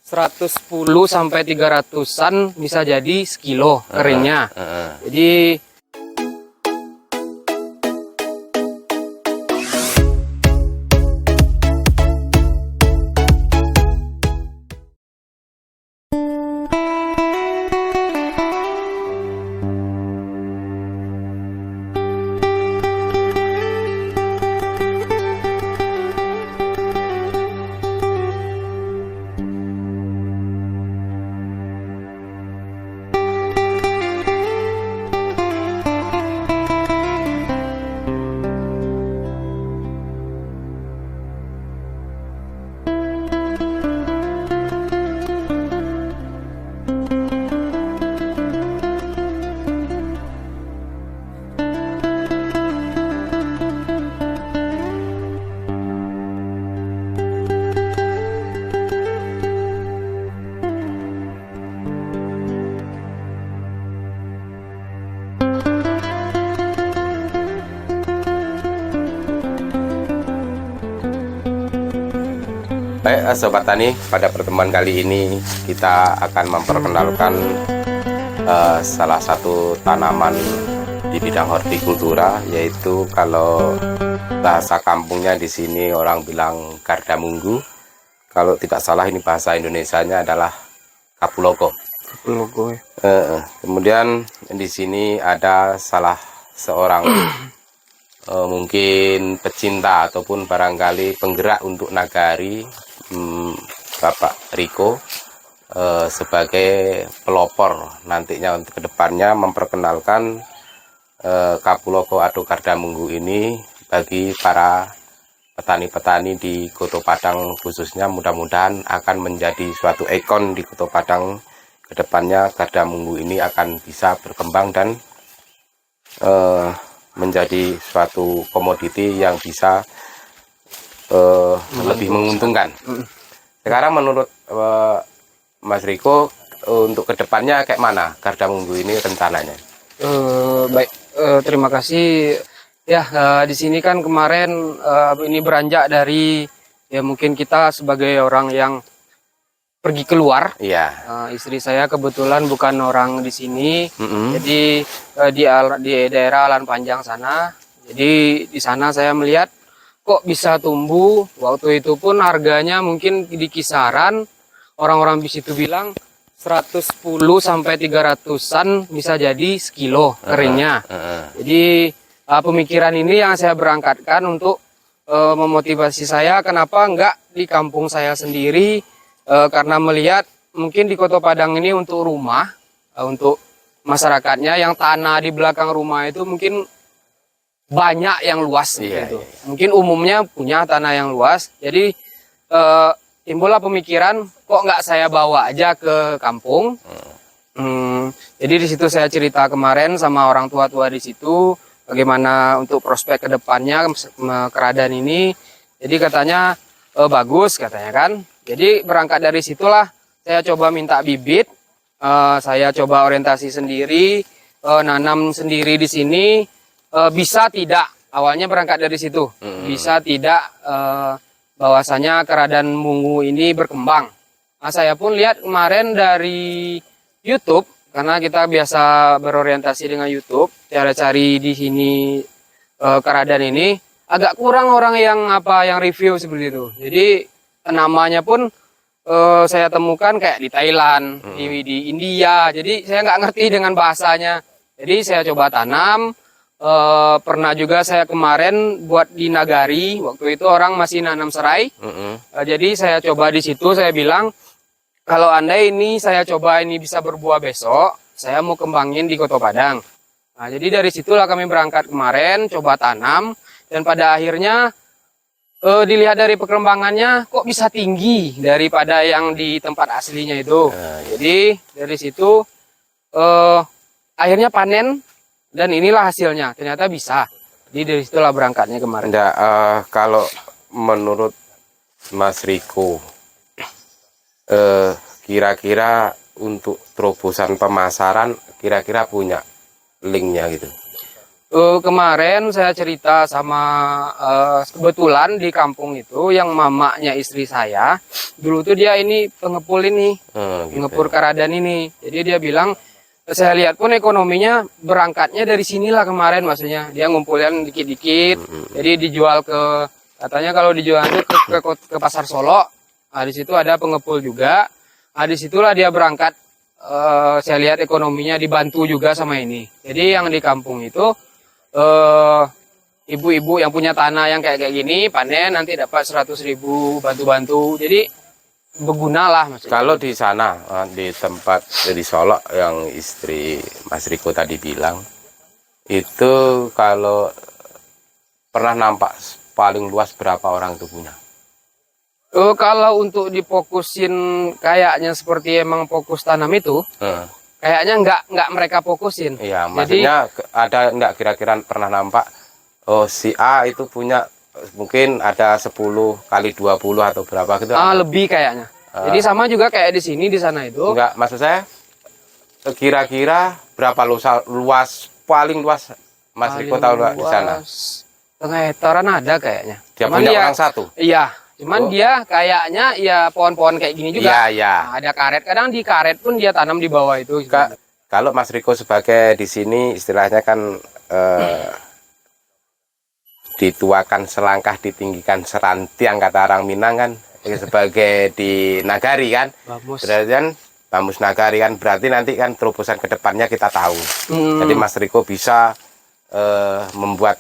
110 sampai 300-an bisa jadi sekilo keringnya. Jadi baik Sobat Tani, pada pertemuan kali ini kita akan memperkenalkan salah satu tanaman di bidang hortikultura, yaitu kalau bahasa kampungnya di sini orang bilang Gardamunggu. Kalau tidak salah ini bahasa Indonesianya adalah Kapuloko. Kapuloko. Kemudian di sini ada salah seorang mungkin pecinta ataupun barangkali penggerak untuk nagari, Bapak Riko, sebagai pelopor nantinya untuk kedepannya memperkenalkan Kapuloko atau Gardamunggu ini bagi para petani-petani di Kota Padang khususnya. Mudah-mudahan akan menjadi suatu ikon di Kota Padang kedepannya. Gardamunggu ini akan bisa berkembang dan menjadi suatu komoditi yang bisa lebih menguntungkan. Sekarang menurut Mas Riko, untuk kedepannya kayak mana Gardamunggu ini rencananya? Baik, terima kasih. Ya, di sini kan kemarin ini beranjak dari ya mungkin kita sebagai orang yang pergi keluar. Iya. Istri saya kebetulan bukan orang di sini, jadi di daerah Alan Panjang sana. Jadi di sana saya melihat kok bisa tumbuh. Waktu itu pun harganya mungkin di kisaran orang-orang di situ bilang 110 sampai 300-an bisa jadi sekilo keringnya. Jadi pemikiran ini yang saya berangkatkan untuk memotivasi saya kenapa enggak di kampung saya sendiri, karena melihat mungkin di Kota Padang ini untuk rumah, untuk masyarakatnya yang tanah di belakang rumah itu mungkin banyak yang luas gitu. Mungkin umumnya punya tanah yang luas. Jadi timbullah pemikiran kok nggak saya bawa aja ke kampung. Jadi di situ saya cerita kemarin sama orang tua-tua di situ bagaimana untuk prospek kedepannya keradaan ini. Jadi katanya bagus katanya kan. Jadi berangkat dari situlah saya coba minta bibit, saya coba orientasi sendiri, nanam sendiri di sini. Bisa tidak, awalnya berangkat dari situ, bisa tidak bahwasanya keradaan mungu ini berkembang. Nah, saya pun lihat kemarin dari YouTube, karena kita biasa berorientasi dengan YouTube, cara cari di sini keradaan ini agak kurang orang yang review seperti itu. Jadi namanya pun saya temukan kayak di Thailand, di India. Jadi saya nggak ngerti dengan bahasanya. Jadi saya coba tanam. Pernah juga saya kemarin buat di Nagari, waktu itu orang masih nanam serai. Jadi saya coba di situ, saya bilang kalau andai ini saya coba ini bisa berbuah besok, saya mau kembangin di Kota Padang. Nah, jadi dari situlah kami berangkat kemarin, coba tanam, dan pada akhirnya dilihat dari perkembangannya kok bisa tinggi daripada yang di tempat aslinya itu. Jadi dari situ akhirnya panen. Dan inilah hasilnya, ternyata bisa. Jadi dari situlah berangkatnya kemarin. Kalau menurut Mas Riko, kira-kira untuk terobosan pemasaran, kira-kira punya linknya gitu? Kemarin saya cerita sama kebetulan di kampung itu yang mamanya istri saya dulu tuh dia ini pengepul ini, Gitu. pengepul karadan ini. Jadi dia bilang saya lihat pun ekonominya berangkatnya dari sinilah kemarin, maksudnya dia ngumpulin dikit-dikit, jadi dijual ke, katanya kalau dijual itu ke pasar Solo. Nah, di situ ada pengepul juga. Nah, disitulah dia berangkat. Saya lihat ekonominya dibantu juga sama ini. Jadi yang di kampung itu ibu-ibu yang punya tanah yang kayak gini panen nanti dapat 100.000 bantu-bantu. Jadi berguna lah maksudnya. Kalau di sana di tempat di Solo yang istri Mas Riko tadi bilang itu, kalau pernah nampak paling luas berapa orang itu punya? Kalau untuk difokusin kayaknya seperti emang fokus tanam itu, kayaknya nggak mereka fokusin. Iya, maksudnya ada nggak kira-kira pernah nampak, oh si A itu punya mungkin ada 10 kali 20 atau berapa gitu? Lebih kayaknya. Jadi sama juga kayak di sini, di sana itu. Enggak, maksud saya kira-kira berapa luas paling luas Mas Riko tahu nggak di sana? Setengah hektaran ada kayaknya. Dia punya orang satu? Iya. Cuman dia kayaknya ya pohon-pohon kayak gini juga. Iya, iya. Nah, ada karet. Kadang di karet pun dia tanam di bawah itu. Kalau Mas Riko sebagai di sini istilahnya kan dituakan selangkah ditinggikan serantiang kata orang Minang kan, sebagai di Nagari kan. Berarti kan Bamus Nagari kan, berarti nanti kan terobosan ke depannya kita tahu. Jadi Mas Riko bisa membuat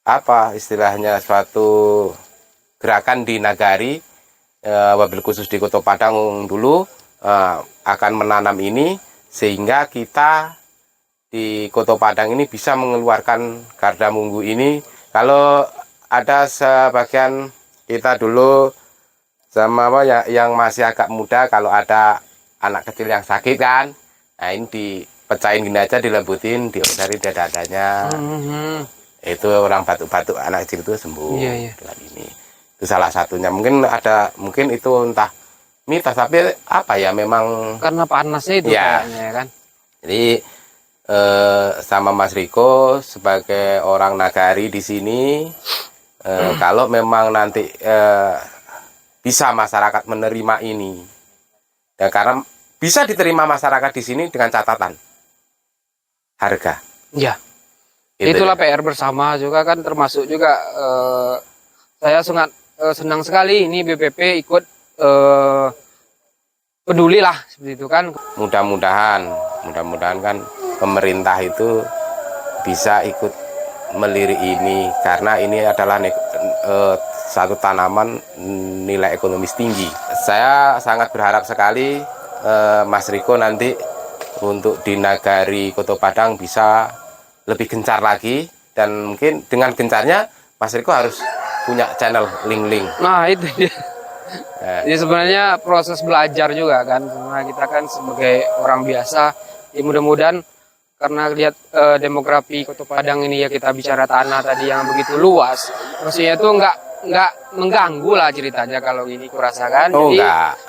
apa istilahnya suatu gerakan di Nagari, wabil khusus di Kota Padang dulu akan menanam ini, sehingga kita di Kota Padang ini bisa mengeluarkan Kardamunggu ini. Kalau ada sebagian kita dulu sama apa ya yang masih agak muda, kalau ada anak kecil yang sakit kan, nah ini dipecahin gini aja, dilembutin, dari dadanya. Itu orang batuk-batuk anak kecil itu sembuh dengan ini. Itu salah satunya. Mungkin itu entah mitos, tapi apa ya, memang karena panasnya itu kayaknya kan. Jadi sama Mas Riko sebagai orang Nagari di sini, kalau memang nanti bisa masyarakat menerima ini, ya karena bisa diterima masyarakat di sini dengan catatan harga. Ya. Itulah PR bersama juga kan, termasuk juga saya sangat senang sekali ini BPP ikut peduli lah seperti itu kan. Mudah-mudahan kan pemerintah itu bisa ikut melirik ini, karena ini adalah satu tanaman nilai ekonomis tinggi. Saya sangat berharap sekali Mas Riko nanti untuk di Nagari Kota Padang bisa lebih gencar lagi, dan mungkin dengan gencarnya Mas Riko harus punya channel link-link. Nah itu dia. Jadi sebenarnya proses belajar juga kan, karena kita kan sebagai orang biasa, ya mudah-mudahan karena lihat demografi Kota Padang ini, ya kita bicara tanah tadi yang begitu luas, maksudnya itu nggak mengganggu lah ceritanya kalau ini kurasakan.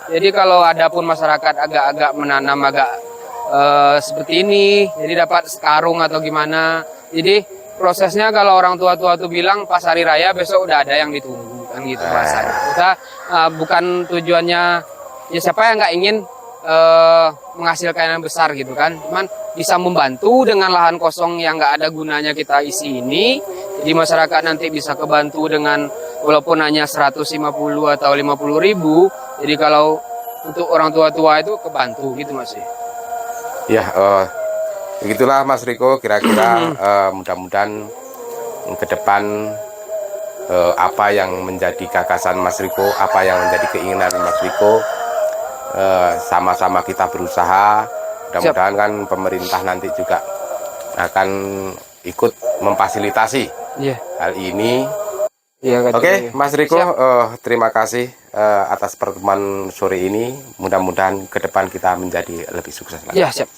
Jadi kalau ada pun masyarakat agak-agak menanam seperti ini, jadi dapat sekarung atau gimana. Jadi prosesnya kalau orang tua-tua tuh bilang pas hari raya besok udah ada yang ditunggu kan gitu rasanya. Kita bukan tujuannya, ya siapa yang nggak ingin menghasilkan yang besar gitu kan, cuman bisa membantu dengan lahan kosong yang nggak ada gunanya kita isi ini. Jadi masyarakat nanti bisa kebantu dengan walaupun hanya 150 atau 50.000. Jadi kalau untuk orang tua-tua itu kebantu gitu Mas. Ya, begitulah Mas Riko, kira-kira mudah-mudahan ke depan apa yang menjadi gagasan Mas Riko, apa yang menjadi keinginan Mas Riko, sama-sama kita berusaha. Mudah-mudahan kan pemerintah nanti juga akan ikut memfasilitasi hal ini. Oke, Mas Riko, terima kasih atas pertemuan sore ini. Mudah-mudahan ke depan kita menjadi lebih sukses lagi. Ya, siap.